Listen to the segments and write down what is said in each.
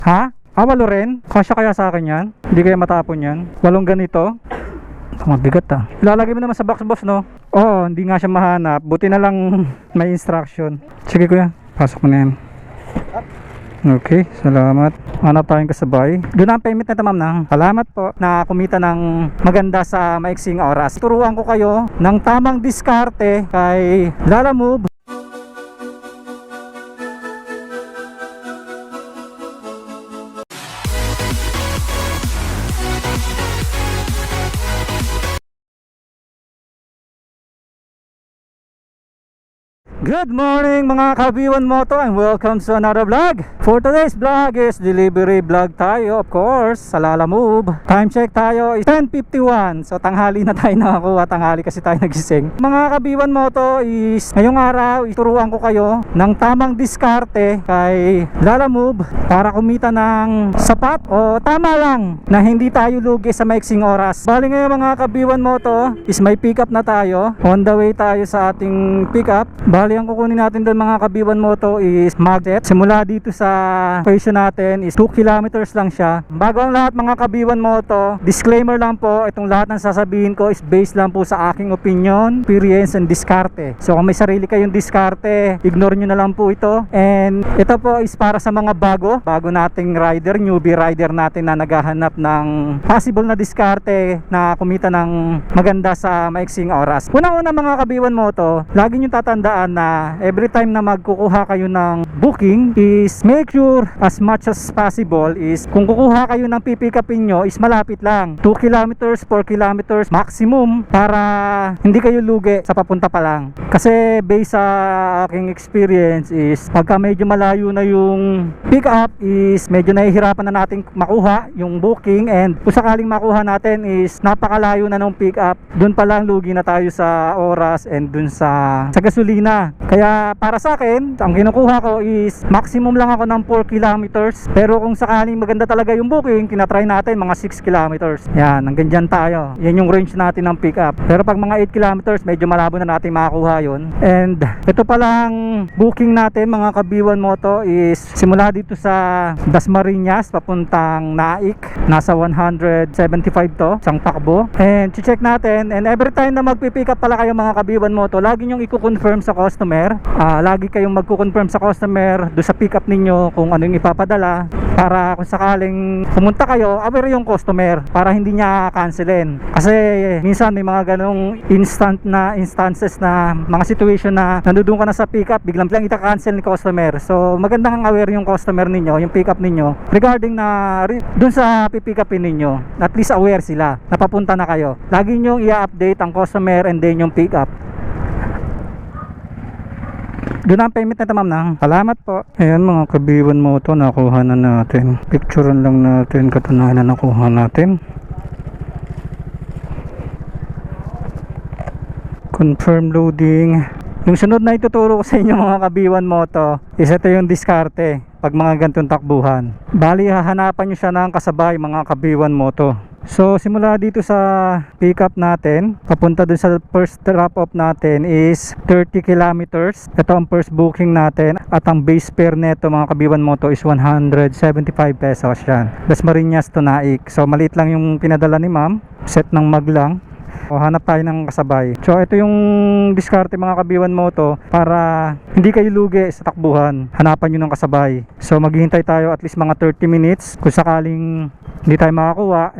Ha? Ah, 8 rin? Kasya kaya sa akin yan? Hindi kaya matapon yan? 8 ganito? Mabigat ah. Ilalagay mo naman sa box boss, no? Oo, hindi nga siya mahanap. Buti na lang may instruction. Sige kuya, pasok mo na yan. Okay, salamat. Hanap tayong kasabay. Doon ang payment na ma'am na. Salamat po na kumita ng maganda sa maiksing oras. Turuan ko kayo ng tamang diskarte kay Lalamove. Good morning mga Kabiwan Moto and welcome to another vlog. For today's vlog is delivery vlog tayo, of course, sa Lalamove. Time check tayo is 10:51. So tanghali na tayo nakakuha, tanghali kasi tayo nagising. Mga Kabiwan Moto is ngayong araw ituruan ko kayo ng tamang diskarte kay Lalamove para kumita ng sapat o tama lang na hindi tayo lugi sa maiksing oras. Bali ngayon mga Kabiwan Moto is may pick up na tayo. On the way tayo sa ating pick up. Bali ang kukunin natin doon mga Kabiwan Moto is magnet. Simula dito sa station natin is 2 kilometers lang siya. Bago ang lahat mga Kabiwan Moto, disclaimer lang po, itong lahat ng sasabihin ko is based lang po sa aking opinion, experience and diskarte. So kung may sarili kayong diskarte, ignore nyo na lang po ito. And ito po is para sa mga bago nating rider, newbie rider natin na naghahanap ng possible na diskarte na kumita ng maganda sa maiksing oras. Unang-una mga Kabiwan Moto, lagi nyo tatandaan na every time na magkukuha kayo ng booking is make sure as much as possible is kung kukuha kayo ng pipikapin nyo is malapit lang, 2 kilometers, 4 kilometers maximum, para hindi kayo lugi sa papunta pa lang. Kasi based sa aking experience is pagka medyo malayo na yung pick up is medyo nahihirapan na natin makuha yung booking, and kung sakaling makuha natin is napakalayo na nung pick up, dun pa lang lugi na tayo sa oras and dun sa gasolina. Kaya para sa akin, ang kinukuha ko is maximum lang ako ng 4 kilometers. Pero kung sakaling maganda talaga yung booking, tinatry natin mga 6 kilometers. Yan, hanggang dyan tayo. Yan yung range natin ng pick up. Pero pag mga 8 kilometers, medyo malabo na natin makakuha yun. And ito palang booking natin mga Kabiwan Moto is simula dito sa Dasmariñas papuntang Naik. Nasa 175 to, isang takbo. And check natin, and every time na magpipick up pala kayo mga Kabiwan Moto, lagi nyong i-confirm sa customer. Lagi kayong magko-confirm sa customer do sa pick up ninyo kung ano yung ipapadala, para kung sakaling pumunta kayo, aware yung customer para hindi niya cancelin. Kasi minsan may mga ganong instances na mga situation na nandoon ka na sa pick up, biglang ita-cancel ni customer. So magandang aware yung customer ninyo, yung pick up ninyo regarding na dun sa pipick upin ninyo. At least aware sila na papunta na kayo. Lagi nyo i-update ang customer and then yung pick up. Doon ang payment na ma'am na. Salamat po. Ayan mga Kabiwan Moto, nakuha na natin. Picturean lang natin, katunayan na nakuha natin. Confirm loading. Yung sunod na ituturo ko sa inyo mga Kabiwan Moto is ito yung diskarte pag mga ganitong takbuhan. Bali hahanapan nyo siya ng kasabay mga Kabiwan Moto. So simula dito sa pick up natin papunta dun sa first drop off natin is 30 kilometers. Ito ang first booking natin at ang base fare neto mga Kabiwan Moto is 175 pesos yan. Dasmariñas to Naik. So maliit lang yung pinadala ni ma'am, set ng mag lang. O, hanap tayo ng kasabay. So ito yung diskarte mga Kabiwan Moto para hindi kayo lugi sa takbuhan. Hanapan nyo ng kasabay. So maghihintay tayo at least mga 30 minutes. Kung sakaling hindi tayo makakuha,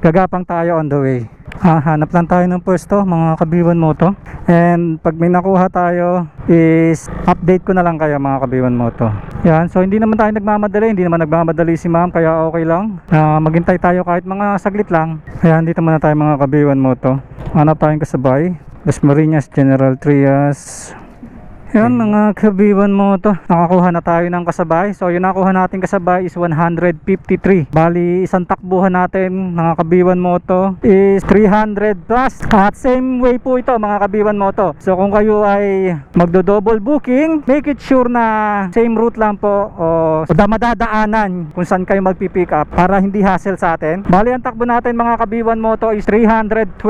gagapang tayo on the way. Hanap lang tayo ng pwesto mga Kabiwan Moto. And pag may nakuha tayo is update ko na lang kayo mga Kabiwan Moto. Yan, so hindi naman tayo nagmamadali, hindi naman nagmamadali si ma'am, kaya okay lang. Maghintay tayo kahit mga saglit lang. Ayan, dito muna tayo mga Kabiwan Moto. Hanap tayong kasabay. Dasmariñas, General Trias. Yan mga Kabiwan Moto, nakakuha na tayo ng kasabay. So yung nakuha natin kasabay is 153. Bali isang takbuhan natin mga Kabiwan Moto is 300 plus. At same way po ito mga Kabiwan Moto. So kung kayo ay magdo-double booking, make it sure na same route lang po o madadaanan kung saan kayo magpipick up para hindi hassle sa atin. Bali ang takbo natin mga Kabiwan Moto is 328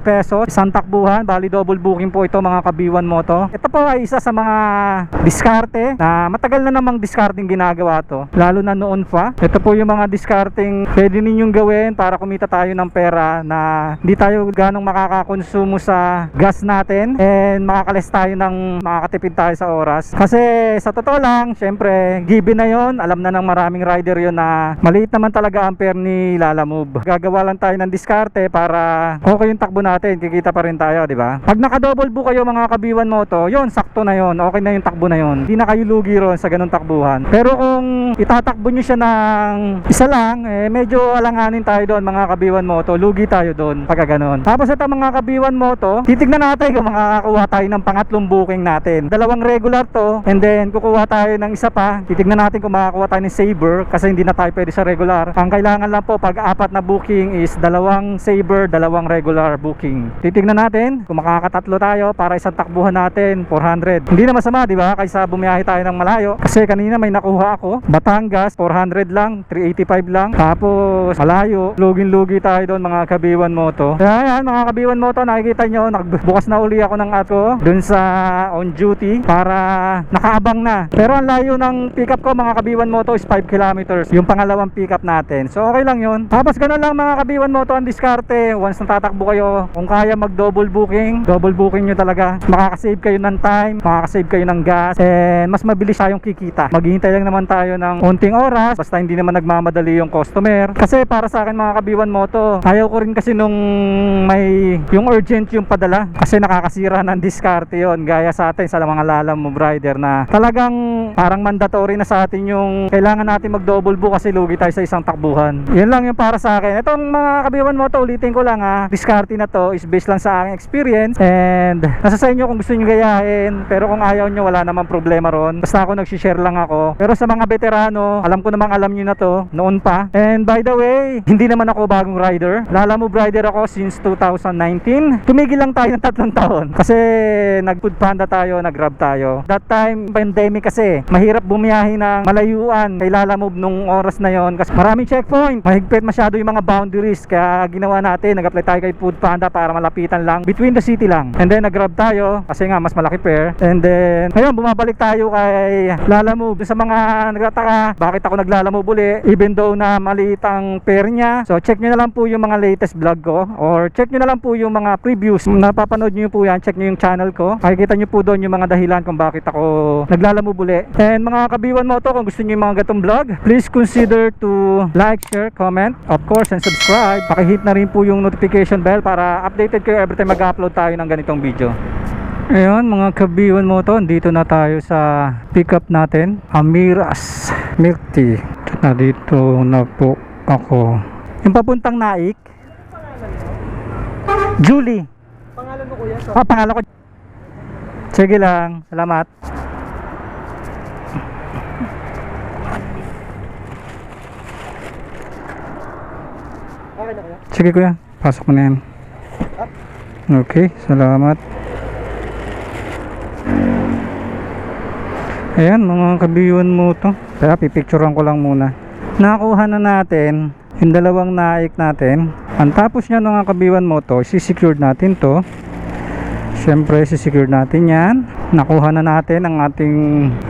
pesos isang takbuhan. Bali double booking po ito mga Kabiwan Moto. Ito po ay isa sa mga diskarte na matagal na namang diskarting ginagawa to, lalo na noon pa. Ito po yung mga diskarting pwede ninyong gawin para kumita tayo ng pera na hindi tayo ganong makakakonsumo sa gas natin, and makakalis tayo ng makakatipid tayo sa oras. Kasi sa totoo lang, syempre given na yon, alam na ng maraming rider yon na maliit naman talaga ampere ni Lalamove. Gagawa lang tayo ng diskarte para okay yung takbo natin, kikita pa rin tayo, di ba? Pag naka-double book kayo mga Kabiwan Moto, yon sakto na yon, okay na yung takbo na yon, hindi na kayo lugi ron sa ganung takbuhan. Pero kung itatakbo nyo siya ng isa lang, medyo alanganin tayo doon mga Kabiwan Moto, lugi tayo doon pagka ganun. Tapos ito mga Kabiwan Moto, titignan natin kung makakakuha tayo ng pangatlong booking natin. Dalawang regular to, and then kukuha tayo ng isa pa, titignan natin kung makakakuha tayo ng Saber, kasi hindi na tayo pwede sa regular. Ang kailangan lang po pag apat na booking is dalawang Saber, dalawang regular booking. Titignan natin kung makakatatlo tayo para isang takbuhan natin 400. Hindi na masama, di ba? Kaysa bumiyahe tayo ng malayo. Kasi kanina may nakuha ako, Batangas 400 lang, 385 lang. Tapos malayo, lugin-lugi tayo doon mga Kabiwan Moto. Kaya yan mga Kabiwan Moto, nakikita nyo, nagbukas na uli ako ng ato doon sa on duty para nakaabang na. Pero ang layo ng pick up ko mga Kabiwan Moto is 5 kilometers, yung pangalawang pick up natin. So okay lang yun. Tapos ganun lang mga Kabiwan Moto ang diskarte. Once natatakbo kayo, kung kaya mag double booking nyo talaga. Makakasave kayo ng time, makakasave kayo ng gas, and mas mabilis tayong kikita. Maghihintay lang naman tayo ng unting oras, basta hindi naman nagmamadali yung customer. Kasi para sa akin mga Kabiwan Moto, ayaw ko rin kasi nung may yung urgent yung padala, kasi nakakasira ng diskarte yon. Gaya sa atin sa mga Lalamove rider na talagang parang mandatory na sa atin yung kailangan natin mag double book kasi lugi tayo sa isang takbuhan. Yan lang yung para sa akin. Itong mga Kabiwan Moto, ulitin ko lang ha, diskarte na to is based lang sa aking experience, and nasa sa inyo kung gusto nyo gayahin. Pero kung ayaw nyo, wala namang problema ron, basta ako nagsishare lang ako. Pero sa mga veterano, alam ko namang alam nyo na to noon pa. And by the way, hindi naman ako bagong rider, Lalamove rider ako since 2019. Tumigil lang tayo ng 3 taon kasi nag food panda tayo, nag grab tayo. That time pandemic kasi, mahirap bumiyahe ng malayuan kay Lalamove nung oras na yon kasi maraming checkpoint, mahigpit masyado yung mga boundaries. Kaya ginawa natin, nag-apply tayo kay food panda para malapitan lang, between the city lang. And then nag-grab tayo kasi nga mas malaki pair. And then ngayon bumabalik tayo kay Lalamove. Sa mga nagtataka bakit ako naglalamove uli even though na maliit ang pair niya, so check nyo na lang po yung mga latest vlog ko, or check nyo na lang po yung mga previews. Napapanood nyo po yan, check nyo yung channel ko, makikita nyo po doon yung mga dahilan kung bakit ako naglalamove uli. And mga Kabiwan Moto, kung gusto nyo yung mga gatong vlog, please consider to like, share, comment, of course, and subscribe. Pakihit na rin po yung notification bell para updated kayo every time mag-upload tayo ng ganitong video. Ayun mga Kabiwan Moto, dito na tayo sa pickup natin, Amiras Milk Tea. Na dito na po ako. Yung papuntang Naik, Julie. Pangalan mo kuya? Pangalan ko. Sige lang, salamat. Okay na kuya? Sige kuya, pasok mo na yan. Okay, salamat. Ayan mga Kabiwan Moto, kaya pipicturean ko lang muna. Nakuha na natin yung dalawang Naik natin. Ang tapos niya mga Kabiwan Moto, sisecure natin to. Siyempre sisecure natin yan. Nakuha na natin ang ating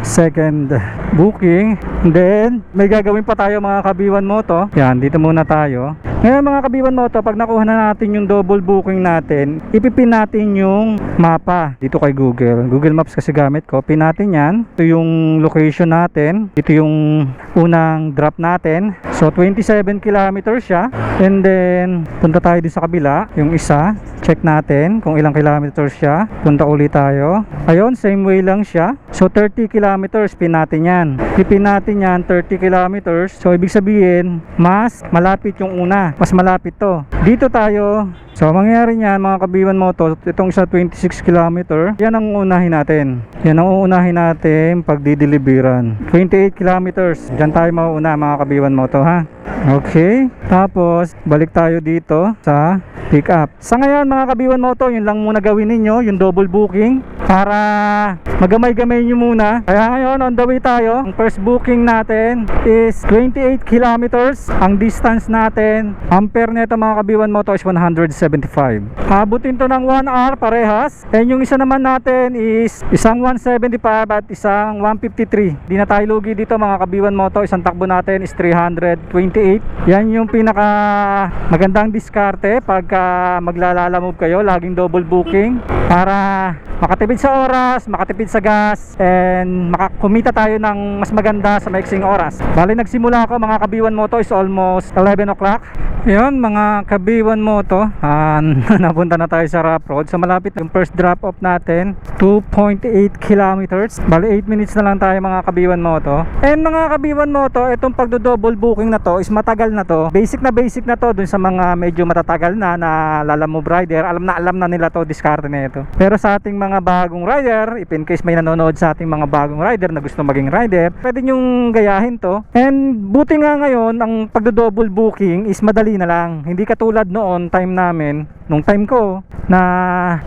second booking. Then may gagawin pa tayo mga Kabiwan Moto. Yan, dito muna tayo. Ngayon mga Kabiwan Moto, pag nakuha na natin yung double booking natin, ipipin natin yung mapa dito kay Google Maps kasi gamit ko. Pin natin yan. Ito yung location natin. Ito yung unang drop natin. So 27 kilometers siya. And then punta tayo din sa kabila, yung isa. Check natin kung ilang kilometers siya. Punta ulit tayo. Ayun, same way lang siya. So 30 kilometers, pin natin yan. Pipin natin yan 30 kilometers. So ibig sabihin, mas malapit yung una. Mas malapit to. Dito tayo. So mangyayari niyan mga Kabiwan Moto, itong isa 26 km, yan ang uunahin natin. Yan ang uunahin natin pag dideliveran. 28 kilometers, dyan tayo mauuna mga Kabiwan Moto ha. Okay, tapos balik tayo dito sa pick up. Sa ngayon mga kabiwan moto, yun lang muna gawin ninyo, yung double booking para magamay-gamay nyo muna. Kaya ngayon on the way tayo. Ang first booking natin is 28 kilometers. Ang distance natin, ampere nito mga kabiwan moto is 175. Abutin to ng 1 hour parehas. And yung isa naman natin is isang 175 at isang 153. Di na tayo lugi dito mga kabiwan moto. Isang takbo natin is 328. Yan yung pinaka magandang diskarte pagka maglalala-move kayo. Laging double booking para makatipid sa oras, makatipid sa gas, and makakumita tayo ng mas maganda sa maiksing oras. Bali nagsimula ako mga kabiwan moto is almost 11 o'clock. Yun mga kabiwan moto, napunta na tayo sa rough road. So malapit yung first drop off natin, 2.8 kilometers. Bali 8 minutes na lang tayo mga kabiwan moto. And mga kabiwan moto, itong pagdo-double booking na to is matagal na to. Basic na to dun sa mga medyo matatagal na lalamove rider. Alam na nila to, diskarte na ito. Pero sa ating mga bagong rider, if in case may nanonood sa ating mga bagong rider na gusto maging rider, pwede nyong gayahin to. And buti nga ngayon, ang pagdo-double booking is madali na lang. Hindi katulad noon, time namin, nung time ko, na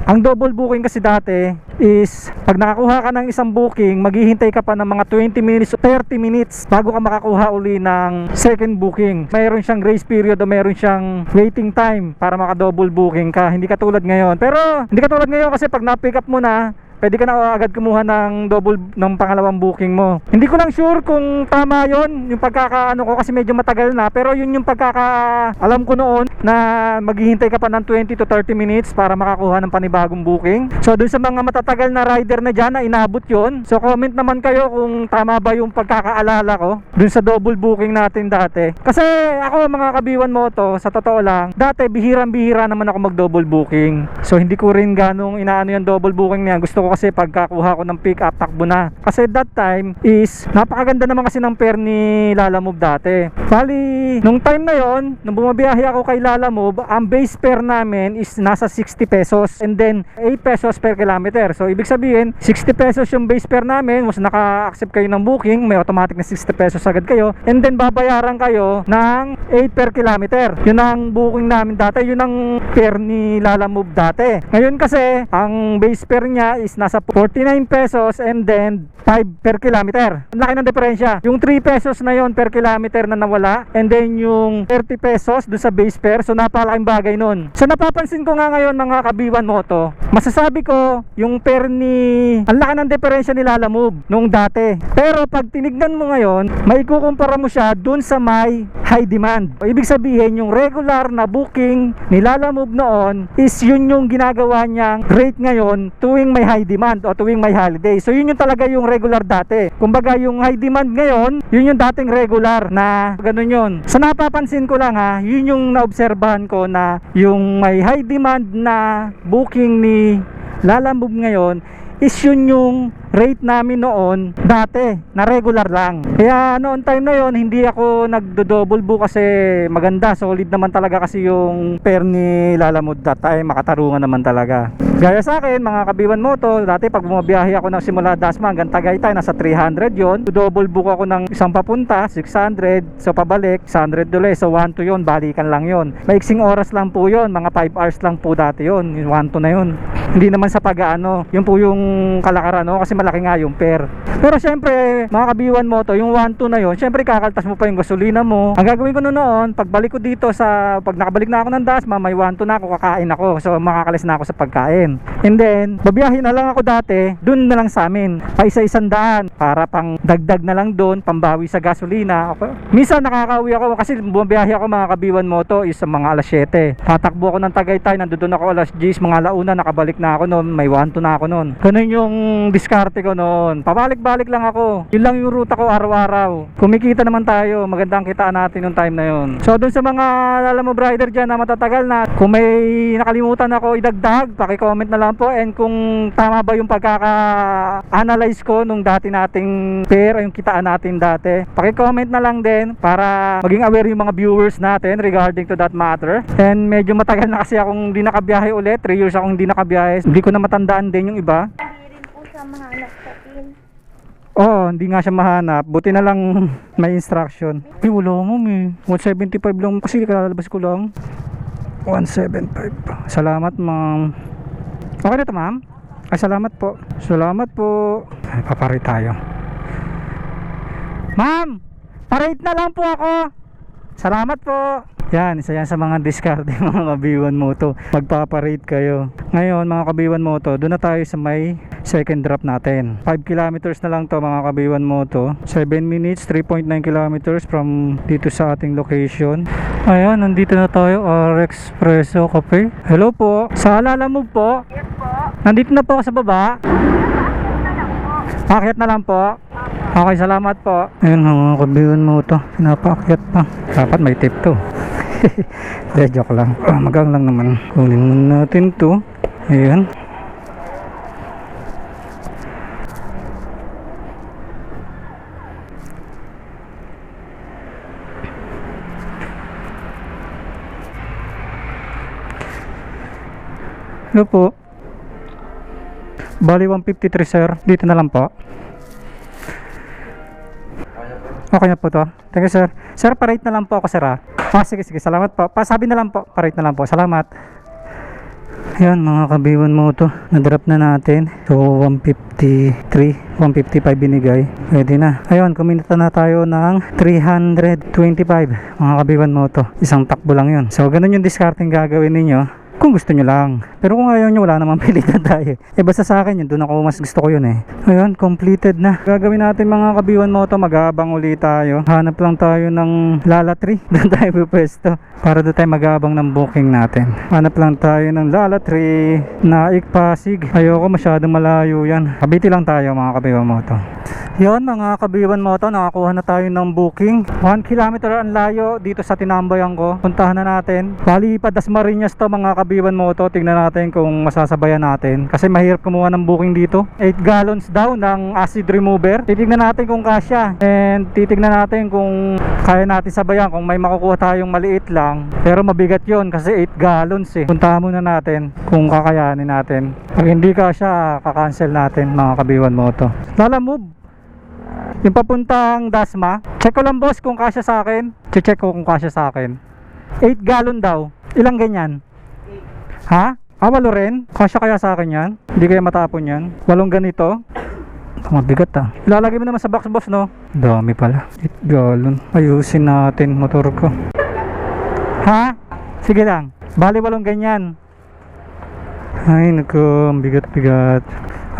ang double booking kasi dati is pag nakakuha ka ng isang booking, maghihintay ka pa ng mga 20 minutes o 30 minutes bago ka makakuha uli ng second booking. Mayroon siyang grace period o mayroon siyang waiting time para maka-double booking ka. Hindi katulad ngayon. Pero hindi katulad ngayon kasi pag na-pick up mo na, pwede ka na agad kumuha ng double ng pangalawang booking mo. Hindi ko lang sure kung tama yon yung pagkakaano ko kasi medyo matagal na, pero yun yung alam ko noon na maghihintay ka pa ng 20 to 30 minutes para makakuha ng panibagong booking. So dun sa mga matatagal na rider na dyan na inabot yon, so comment naman kayo kung tama ba yung pagkakaalala ko dun sa double booking natin dati. Kasi ako mga kabiwan moto, sa totoo lang, dati bihirang-bihira naman ako mag double booking. So hindi ko rin ganong inaano yung double booking niya. Gusto ko kasi pagkakuha ko ng pick up, takbo na. Kasi that time is napakaganda naman kasi ng pair ni Lalamove dati. Bali, nung time na yon, nung bumabiyahe ako kay Lalamove, ang base fare namin is nasa 60 pesos and then 8 pesos per kilometer. So ibig sabihin, 60 pesos yung base fare namin, mas naka-accept kayo ng booking, may automatic na 60 pesos agad kayo, and then babayaran kayo ng 8 per kilometer. Yun ang booking namin dati, yun ang fare ni Lalamove dati. Ngayon kasi, ang base fare niya is nasa 49 pesos and then 5 per kilometer. Ang laki ng diferensya. Yung 3 pesos na yon per kilometer na nawala, and then yung 30 pesos dun sa base fare. So napakalaking bagay nun. So napapansin ko nga ngayon mga kabiwan moto, masasabi ko yung fare ang laki ng diferensya ni Lalamove nung dati. Pero pag tinignan mo ngayon, maikukumpara mo siya dun sa may high demand. O, ibig sabihin yung regular na booking ni Lalamove noon is yun yung ginagawa niyang rate ngayon tuwing may high demand o tuwing may holiday. So yun yung talaga yung regular dati. Kumbaga yung high demand ngayon, yun yung dating regular na ganun yun. So napapansin ko lang yun yung naobserbahan ko na yung may high demand na booking ni Lalamove ngayon is yun yung rate namin noon dati na regular lang. Kaya noon time na yon hindi ako nagdo-double book kasi maganda, solid naman talaga kasi yung pair ni Lalamove that time, makatarungan naman talaga. Gaya sa akin mga kabiwan moto, dati pag bumabiyahe ako ng simula Dasma hanggang Tagaytay, nasa 300 yon. Double book ako ng isang papunta, 600, so pabalik 100 ulit, so 1 to yon, balikan lang yon. Maiksing oras lang po yon, mga 5 hours lang po dati yon, 1 to na yon. Hindi naman sa pag-aano, yun po yung kalakaran, no? Kasi malaki nga yung pair. Pero syempre mga kabiwan moto, yung 1-2 na yun, syempre kakaltas mo pa yung gasolina mo. Ang gagawin ko noon, pagbalik ko dito pag nakabalik na ako ng Dasma, may 1-2 na ako, kakain ako, so makakalis na ako sa pagkain. And then babiyahe na lang ako dati, dun na lang sa amin, pa isa-isang daan para pang dagdag na lang dun, pambawi sa gasolina. Minsan nakakauwi ako kasi bumabiyahe ako mga kabiwan moto is sa mga alas 7, tatakbo ako ng Tagaytay, nandoon ako alas 10, mga launa, nakabalik na ako noon, may 1-2 na ako noon. Ganun yung diskarte ko noon, pabalik-balik lang ako, yun lang yung ruta ko araw-araw. Kumikita naman tayo, magandang kitaan natin yung time na yun. So dun sa mga Lalamove rider dyan na matatagal na, kung may nakalimutan ako idagdag, paki-comment na lang po. And kung tama ba yung pagkaka-analyze ko nung dati nating pair, yung kitaan natin dati, paki-comment na lang din para maging aware yung mga viewers natin regarding to that matter. And medyo matagal na kasi akong hindi nakabiyahe ulit, 3 years akong hindi nakabiyahe, hindi ko na matandaan din yung iba. Hindi rin po siya mahanap sa pin. Oo, hindi nga siya mahanap. Buti na lang may instruction. Eh, wala mo eh. 175 lang kasi kalalabas ko lang. 175. Salamat, ma'am. Okay na to, ma'am? Ay, salamat po. Salamat po. Ay, paparate tayo. Ma'am! Parate na lang po ako. Salamat po. Yan, isa yan sa mga diskarte mga kabiwan moto. Magpaparate kayo. Ngayon mga kabiwan moto, doon na tayo sa may second drop natin. 5 kilometers na lang to mga kabiwan moto. 7 minutes, 3.9 kilometers from dito sa ating location. Ayan, nandito na tayo, RX Presso Cafe. Hello po. Sa Lalamove po? Yes po. Nandito na po ako sa baba. Akyat na lang po. Okay, salamat po. Ayun mga kabiwan mo to. Pinapaakyat pa. Dapat may tip to. De, joke lang. Magang lang naman. Kunin muna natin to. Ayan. Hello po. Bali 153 sir. Dito na lang po. Okay na po to. Thank you sir. Sir, parate na lang po ako sir ha. Sige. Salamat po. Pasabi na lang po. Parate na lang po. Salamat. Ayan mga kabiwan mo to. Na-drop na natin. So 153. 155 binigay. Pwede na. Ayun, kuminta na tayo ng 325. Mga kabiwan mo to. Isang takbo lang yun. So ganun yung discarding gagawin ninyo. Kung gusto nyo lang. Pero kung ayaw nyo, wala namang pilitan tayo. Eh basta sa akin yun, doon ako mas gusto ko yun eh. Ayun, completed na. Gagawin natin mga kabiwan mo to, mag-aabang ulit tayo. Hanap lang tayo ng Lala Tree. Doon tayo pupwesto. Para doon tayo mag-aabang ng booking natin. Hanap lang tayo ng Lala Tree. Naik Pasig. Ayoko masyadong malayo yan. Kabiti lang tayo mga kabiwan mo to. Yun mga kabiwan mo to, nakakuha na tayo ng booking. 1 kilometer ang layo dito sa tinambayan ko. Puntahan na natin. Bali pa Dasmariñas to mga kabiwan mo to. Tingnan natin kung masasabayan natin. Kasi mahirap kumuha ng booking dito. 8 gallons daw ng acid remover. Titignan natin kung kasya. And titignan natin kung kaya natin sabayan. Kung may makukuha tayong maliit lang. Pero mabigat yon kasi 8 gallons eh. Puntahan muna natin kung kakayanin natin. Pag hindi kasya, kakancel natin mga kabiwan mo to. Lalamove. Yung papuntang Dasma, check ko lang boss kung kasya sa akin. Check ko kung kasya sa akin. 8 gallon daw. Ilang ganyan? Ha? 8 rin? Kasya kaya sa akin yan? Hindi kaya matapon yan? 8 ganito? Mabigat ah. Ilalagay mo naman sa box boss no? Dami pala. 8 gallon. Ayusin natin motor ko. Ha? Sige lang. Bali 8 ganyan. Ay naku, bigat-bigat.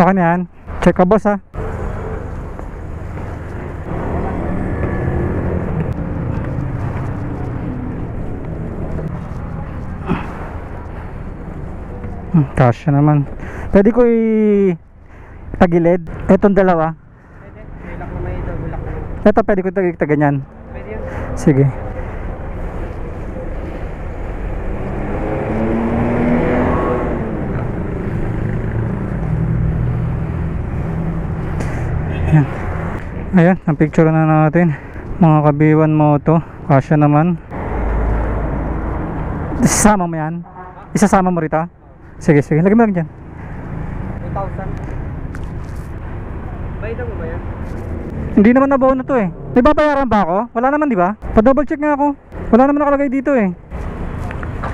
Okay na yan. Check ka boss ha. Kasya naman. Pwede ko tagilid. Etong dalawa. Pwede. May lock naman ito. May lock naman. Ito pwede ko taganyan. Pwede yun. Sige. Ayan. Ayan, ang picture na natin. Mga kabiwan mo to. Kasya naman. Isasama mo yan? Isasama mo rito? Sige. Lagyan mo lang dyan. 2,000. Bayad mo ba yan? Hindi naman nabaon na to eh. May babayaran ba ako? Wala naman di ba? Pa-double check nga ako. Wala naman nakalagay dito eh.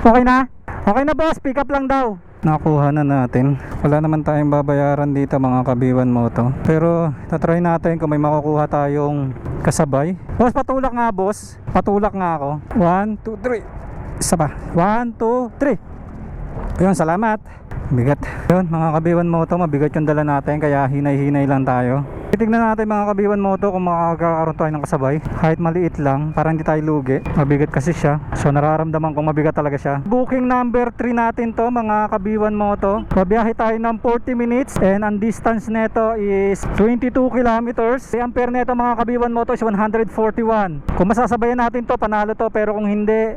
Okay na? Okay na boss, pick up lang daw. Nakuha na natin. Wala naman tayong babayaran dito mga kabiwan mo to. Pero tatry natin kung may makukuha tayong kasabay. Boss, patulak nga boss. Patulak nga ako. 1, 2, 3. Isa pa. 1, 2, 3. Ayun, salamat. Bigat. Yun, mga kabiwan mo to, mabigat yung dala natin, kaya hinay-hinay lang tayo. Titignan natin mga kabiwan mo to kung makakaroon tayo ng kasabay. Kahit maliit lang, para hindi tayo lugi. Mabigat kasi siya. So nararamdaman kong mabigat talaga siya. Booking number 3 natin to mga kabiwan mo to. Babiyahe tayo ng 40 minutes and ang distance neto is 22 kilometers. Ang ampere neto mga kabiwan mo to is 141. Kung masasabayan natin to, panalo to. Pero kung hindi,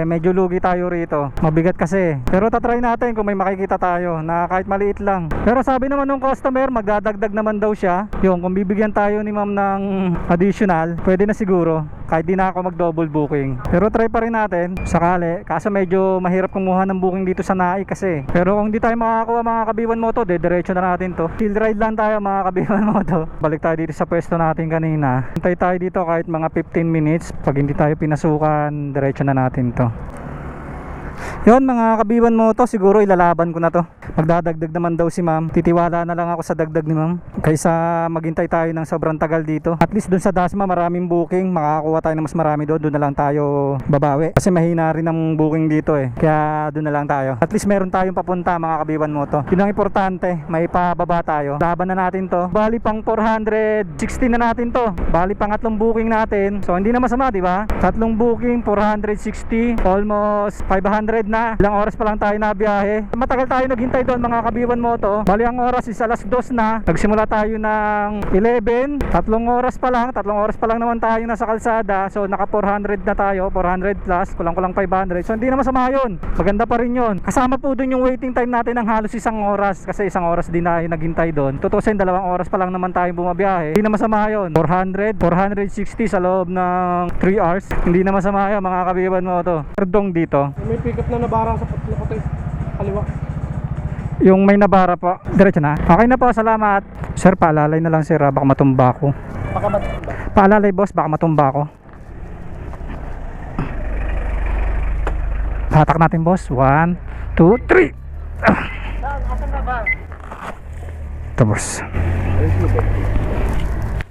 medyo lugi tayo rito. Mabigat kasi. Pero tatry natin kung may makikita tayo na kahit maliit lang. Pero sabi naman ng customer, magdadagdag naman daw siya. Yung kung bibigyan tayo ni ma'am ng additional, pwede na siguro kahit di na ako mag double booking. Pero try pa rin natin sakali. Kaso medyo mahirap kumuha ng booking dito sa NAI kasi. Pero kung di tayo makakakuha mga kabiwan moto, diretso na natin to. Chill ride lang tayo mga kabiwan moto. Balik tayo dito sa pwesto natin kanina. Hintay tayo dito kahit mga 15 minutes. Pag hindi tayo pinasukan, diretso na natin to. Yun mga kabiwan mo to, siguro ilalaban ko na to. Magdadagdag naman daw si ma'am. Titiwala na lang ako sa dagdag ni ma'am kaysa maghintay tayo ng sobrang tagal dito. At least dun sa Dasma maraming booking, makakakuha tayo ng mas marami doon. Doon na lang tayo babawi kasi mahina rin ang booking dito eh. Kaya doon na lang tayo. At least meron tayong papunta mga kabiwan mo to. Yun ang importante, may pababa tayo. Laban na natin to. Bali pang 460 na natin to. Bali pangatlong booking natin. So hindi na masama, di ba? Tatlong booking, 460, almost 500 na. Ilang oras pa lang tayo na biyahe. Matagal tayo naghintay doon mga kabiwan mo to. Bali ang oras is alas 2 na. Nagsimula tayo ng 11. Tatlong oras pa lang naman tayo nasa kalsada. So naka 400 na tayo, 400 plus, kulang-kulang 500. So hindi na masama yun. Maganda pa rin yun. Kasama po doon yung waiting time natin ng halos isang oras. Kasi isang oras din tayo naghintay doon. Tutusin, 2 oras pa lang naman tayo bumabiyahe. Hindi na masama yun. 400, 460 sa loob ng 3 hours. Hindi na masama yun mga kabiwan mo to. Perdong dito. May pick up na nabarang sa puti. Kaliwa. Yung may nabara po. Diretso na. Okay na po, salamat. Sir, paalalay na lang sir, baka matumba ako. Baka matumba. Paalalay boss, baka matumba ako. Hatak natin boss. 1, 2, 3. Asan na ba? Ito boss.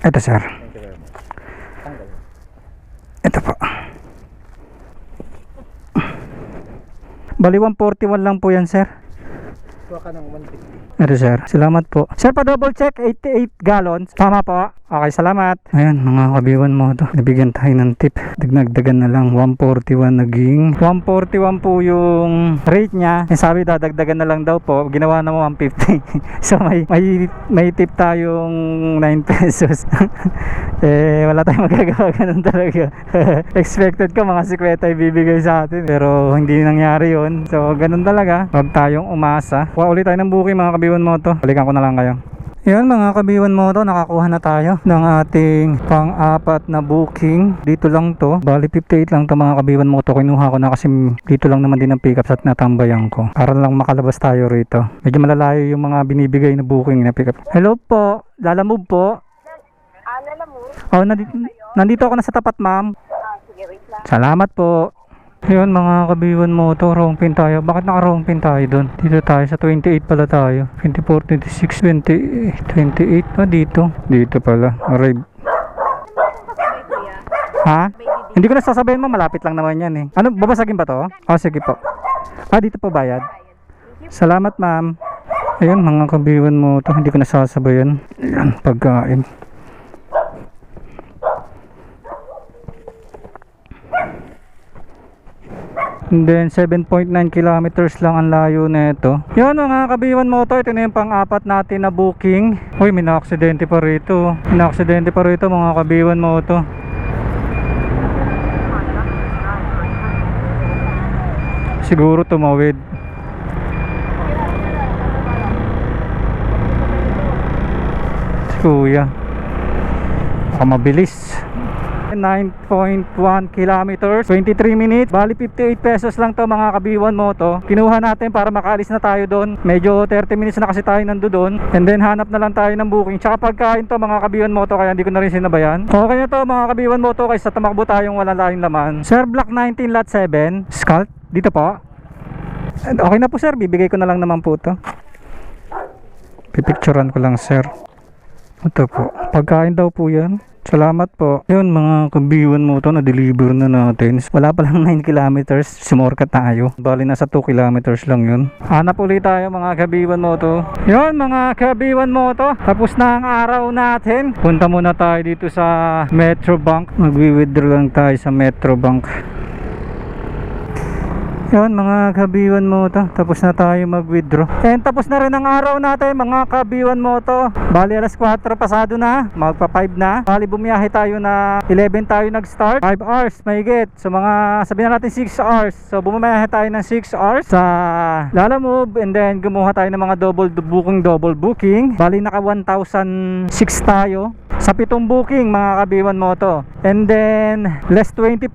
Ito sir. Ito po. Bali 141 lang po yan sir. Kuha ka ng 150. Ito sir, salamat po. Sir, pa double check, 88 gallons. Tama po. Okay, salamat. Ayan, mga kabiwan mo to. Nabigyan tayo ng tip. Dagdagan na lang, 141 naging 141 po yung rate niya. Yung sabi dadagdagan na lang daw po. Ginawa na mo 150. So may tip tayong 9 pesos. Eh, wala tayong magagawa, ganun talaga. Expected ko mga 50 ibibigay sa atin. Pero hindi nangyari yun. So, ganun talaga. Huwag tayong umasa. Kuha ulit tayo ng booking mga kabiwan mo to. Balikan ko na lang kayo. Yan mga kabiwan mo to, nakakuha na tayo ng ating pang-apat na booking. Dito lang to, bali 58 lang to mga kabiwan mo to. Kinuha ko na kasi dito lang naman din ang pick up sa natambayan ko. Para lang makalabas tayo rito. Medyo malalayo yung mga binibigay na booking na pick up. Hello po, Lalamove po. Lalamove? Oh, nandito ako na sa tapat ma'am. Sige, wait lang. Salamat po. Yun mga kabiwan mo to, wrong pin tayo. Bakit naka wrong pin tayo doon? Dito tayo sa 28 pala tayo. 24, 26, 28 pa dito. Dito pala. Arrive. Ha? Hindi ko na sasabihin mo, malapit lang naman yan eh. Ano, babasagin ba to? Oh, sige po. Ah, dito pa bayad. Salamat ma'am. Ayun mga kabiwan mo to, hindi ko na sasabayan. Ayan, pagkain. And then 7.9 kilometers lang ang layo nito. Yun mga kabiwan mo to, ito na yung pang-apat natin na booking. Uy, may na-aksidente pa rito. May na-aksidente pa rito mga kabiwan mo to. Siguro tumawid. Si kuya. Baka mabilis. 9.1 kilometers, 23 minutes, bali 58 pesos lang to mga kabiwan mo to. Kinuha natin para makaalis na tayo doon. Medyo 30 minutes na kasi tayo nando doon. And then hanap na lang tayo ng booking. Tsaka pagkain to mga kabiwan mo to, kaya hindi ko na rin sinabayan. Okay na to mga kabiwan mo to, kaysa tumakbo tayong wala tayong laman. Sir, Block 19 Lot 7, Scalt, dito po. Okay na po sir, bibigay ko na lang naman po to. Pipicturean ko lang sir. Ito po, pagkain daw po yan. Salamat po. Yun mga kabiwan mo to, na-deliver na natin. Wala pa lang 9 kilometers, sumorka tayo. Bali nasa 2 kilometers lang yun. Hanap ulit tayo mga kabiwan mo to. Yun mga kabiwan mo to, tapos na ang araw natin. Punta muna tayo dito sa Metro Bank. Magwi-withdraw lang tayo sa Metro Bank. Yun mga kabiwan mo to, tapos na tayo mag-withdraw. And tapos na rin ang araw natin mga kabiwan mo to. Bali alas 4 pasado na, magpa 5 na. Bali bumiyahe tayo na 11 tayo nag-start, 5 hours mahigit. So mga sabihin na natin 6 hours. So bumiyahe tayo ng 6 hours sa Lalamove, and then gumawa tayo ng mga double booking. Bali naka 1,006 tayo sa 7 booking mga kabiwan mo to. And then less 20%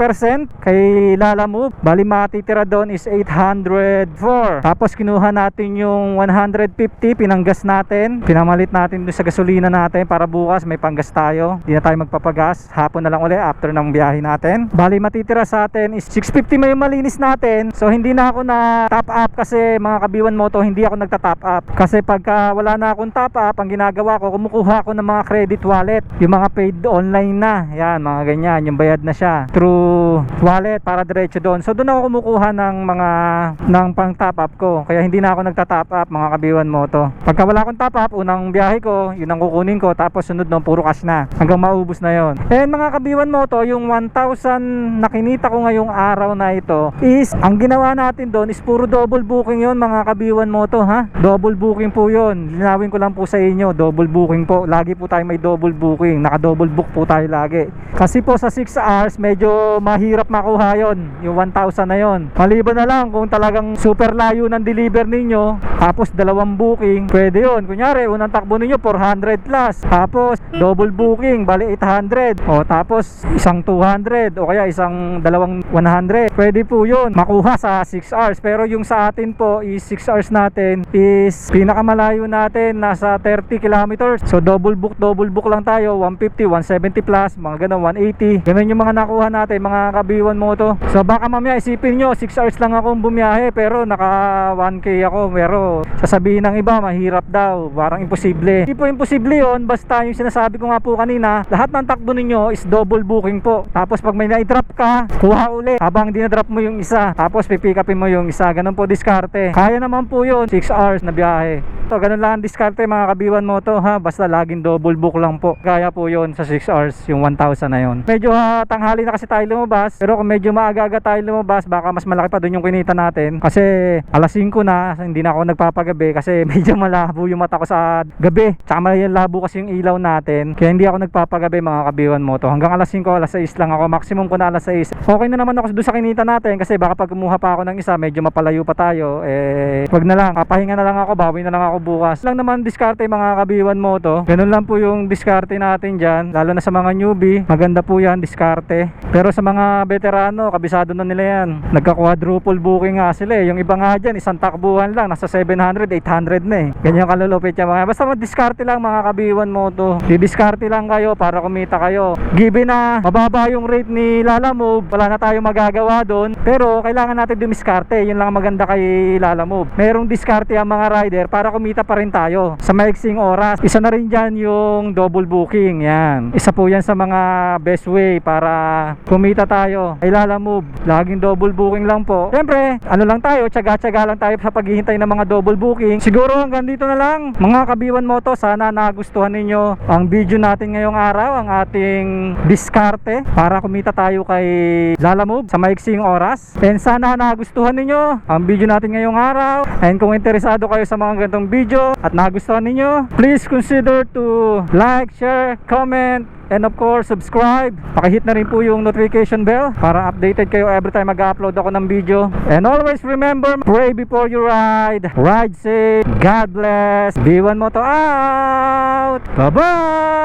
kay Lalamove, bali matitira doon is 804. Tapos kinuha natin yung 150, pinanggas natin, pinamalit natin doon sa gasolina natin para bukas may panggas tayo, hindi na tayo magpapagas, hapon na lang uli after ng biyahe natin. Bali matitira sa atin is 650 may malinis natin. So hindi na ako na top up kasi mga kabiwan mo to, hindi ako nagta-top up kasi pagka wala na akong top up, ang ginagawa ko, kumukuha ako ng mga credit wallet, yung mga paid online na, yan mga ganyan, yung bayad na siya through wallet para diretso doon. So doon ako kumukuha ng pang top up ko, kaya hindi na ako nagta-top up mga kabiwan mo to. Pagka wala akong top up, unang biyahe ko yun ang kukunin ko, tapos sunod no puro cash na hanggang maubos na yon. And mga kabiwan mo to, yung 1,000 na kinita ko ngayong araw na ito is, ang ginawa natin doon is puro double booking yon mga kabiwan mo to, ha? Double booking po yon, linawin ko lang po sa inyo, double booking po, lagi po tayo may double booking, naka double book po tayo lagi. Kasi po sa 6 hours medyo mahirap makuha yon, yung 1,000 na yon. Maliban na lang kung talagang super layo ng deliver ninyo, tapos dalawang booking, pwede yon. Kunyari unang takbo ninyo 400 plus, tapos double booking bali 800, o tapos isang 200, o kaya isang dalawang 100, pwede po yon makuha sa 6 hours. Pero yung sa atin po is 6 hours natin is pinakamalayo natin nasa 30 kilometers. So double book lang tayo, 150, 170 plus, mga ganun, 180. Ganun yung mga nakuha natin mga kabiwan mo to. So baka mamaya isipin nyo 6 hours lang akong bumiyahe pero naka 1k ako, pero sasabihin ng iba mahirap daw, parang imposible. Hindi po imposible yon, basta yung sinasabi ko nga po kanina, lahat ng takbo ninyo is double booking po. Tapos pag may na-drop ka, kuha uli habang dinadrop mo yung isa, tapos pipick upin mo yung isa. Ganun po diskarte, kaya naman po yun, 6 hours na biyahe. So ganun lang ang diskarte mga kabiwan mo to, ha, basta laging double book lang po. Kaya po yun sa 6 hours yung 1,000 na yun. Medyo tanghali na kasi tayo lumabas, pero kung medyo maaga-aga tayo lumabas, baka mas malaki pa dun yung kinita natin. Kasi alas 5 na, hindi na ako nagpapagabi kasi medyo malabo yung mata ko sa gabi, tsaka malabo kasi yung ilaw natin, kaya hindi ako nagpapagabi mga kabiwan mo to. Hanggang alas 5, alas 6 lang ako, maximum ko na alas 6. Okay na naman ako dun sa kinita natin, kasi baka pag kumuha pa ako ng isa, medyo mapalayo pa tayo, wag na lang, papahinga na lang ako, bawi na lang ako bukas. Lang naman diskarte mga kabiwan mo to. Ganun lang po yung diskarte natin dyan, lalo na sa mga newbie, maganda po yan diskarte. Pero sa mga veterano, kabisado na nila yan, nagka-quadruple booking nga sila yung iba nga dyan, isang takbuhan lang, nasa 700, 800 na ganyan kalulupit yung mga, basta mag-diskarte lang mga kabiwan mo to. Di-diskarte lang kayo para kumita kayo. Given na mababa yung rate ni Lalamove, wala na tayong magagawa doon, pero kailangan natin dumiskarte. Yun lang maganda kay Lalamove, merong diskarte ang mga rider para kumita pa rin tayo sa maiksing oras. Isa na rin dyan yung double booking, yan, isa po yan sa mga best way para kumita tayo kay Lalamove. Laging double booking lang po. Siyempre ano lang tayo, tsaga-tsaga lang tayo sa paghihintay ng mga double booking. Siguro hanggang dito na lang mga kabiwan mo to. Sana nagustuhan ninyo ang video natin ngayong araw, ang ating diskarte para kumita tayo kay Lalamove sa maiksing oras. And sana nagustuhan ninyo ang video natin ngayong araw. And kung interesado kayo sa mga ganitong video at nagustuhan ninyo, please consider to like, share, comment, and of course subscribe. Pakihit na rin po yung notification bell para updated kayo every time mag-upload ako ng video. And always remember, pray before you ride, ride safe, God bless, B1 Moto out, bye bye.